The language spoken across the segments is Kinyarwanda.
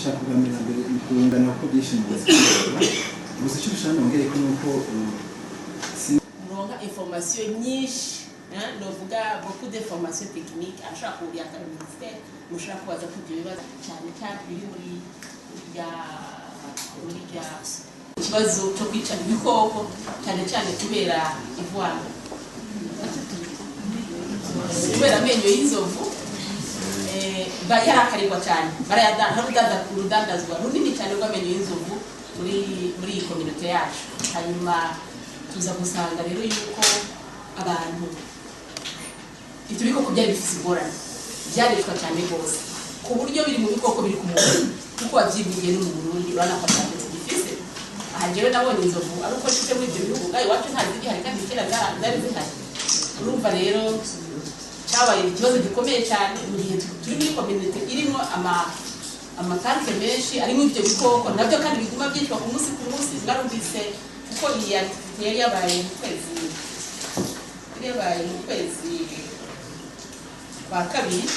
ndashaka kugamira mbere kungana uko byishimiye gusa cyo bishana ngere ko nuko muronga information nyinshi novuga beaucoup d'informations techniques ashaka kuya ka ministère mushaka kubaza kujya bibaza cyane biri muri ikibazo cyo kwica ibikoko cyane kubera ivwana kubera amenyo y'inzovu bayarakarigwa cyane urudandazwa runini cyane rw'amenyo y'inzovu muri iyi community yacu. Hanyuma tuza gusanga rero yuko abantu ibyo bikoko byari bifite ingorane byarishwa cyane rwose ku buryo biri mu bikoko biri ku muntu kuko wabyibugiye no mu Burundi uranafata gifise. Aha jewe nabonye inzovu ari uko shite muri ibyo bihugu ngayo wacu ntazi gihari kandi kera zari zihari. Urumva rero cyabaye ikibazo gikomeye cyane mu gihe turi muri community irimo amaparike menshi arimo ibyo bikoko nabyo kandi biguma byitwa ku munsi ngarumvise kuko yari yabaye mu kwezi kwa kabiri.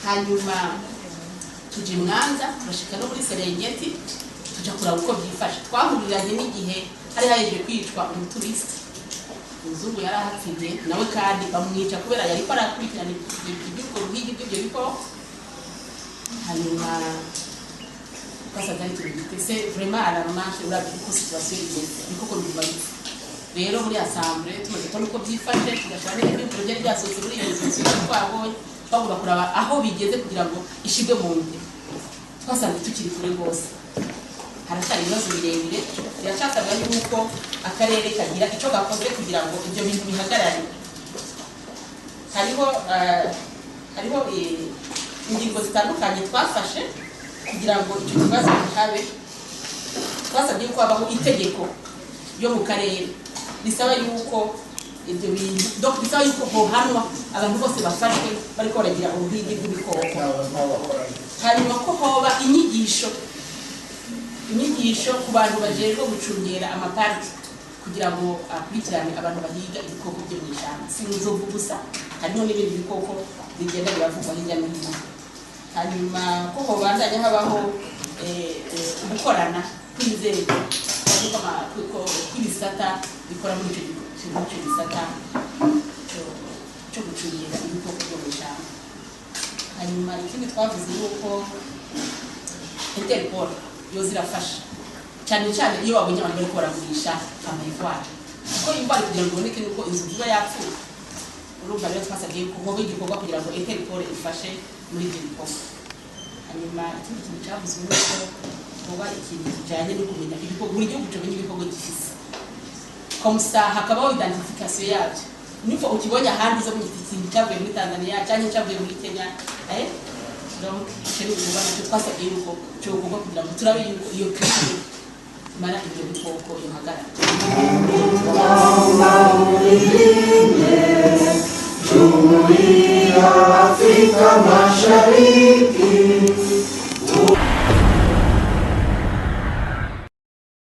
Hanyuma tuje Mwanza turashika no muri Serengeti tuja kuraba uko byifashe. Twahuriranye n'igihe hari haje kwicwa umuturiste uzungu yarahapfiriye nawe kandi bamwica kubera yari parakurikirana ibyo ruhigi byo bikoko. Hanyuma kasagari tubitse vraiment alarmante urabye ko situation igeze bikoko bibaye. Rero muri assemblée tumaze ko nuko byifashe tugashana n'ibyo byari byasotse muri iyo situation twabonye bagura kuraba aho bigeze kugira ngo ishibwe mu nde. Twasanze tukiri kure rwose haracyari ibibazo birebire biracasabwa yuko akarere kagira icyo gakoze kugira ngo ibyo bintu bihagarare. Hariho ingingo zitandukanye twafashe kugira ngo icyo kibazo kihabe. Twasabye ko habaho itegeko yo mu karere risaba yuko ibyo bintu bisaba yuko hohanwa abantu bose bafashwe bariko baragira ubuhigi bw'ibikoko. Hanyuma ko hoba inyigisho ku bantu bajejwe gucungera amapariki kugira ngo akurikirane abantu bahiga ibikoko byo mu ishyamba. Si inzovu gusa harimo n'ibindi bikoko bigenda biravugwa hirya no hino. Hanyuma ko hobandanya habaho gukorana kw'inzego kw'ibisata bikora muri icyo gisata cyo gucungira ibikoko byo mu ishyamba. Hanyuma ikindi twavuze yuko Interpol yoza irafasha cyane iyo wabonye abantu bari koragurisha amayivwari kuko imvara kugira ngo uboneke nuko inzovu iba yapfuye. Urumva rero twasabye ko hoba igikorwa kugira ngo Interpol ifashe muri ibyo bikorwa. Hanyuma ikindi kintu cyavuzwe nuko hoba ikintu kijyanye no kumenya ibikorwa buri gihugu cyamenye ibikorwa gifise komsa hakabaho identification yabyo. Niko ukibonye ahandi zo mu gitingi cyavuye muri Tanzania cyangwa cyavuye muri Kenya donc cyo ubona cyo twasabye yuko cyo ugomba kugira ngo turabe yuko iyo kristo mara ibyo bikoko yohagara. Jumuiya Afrika Mashariki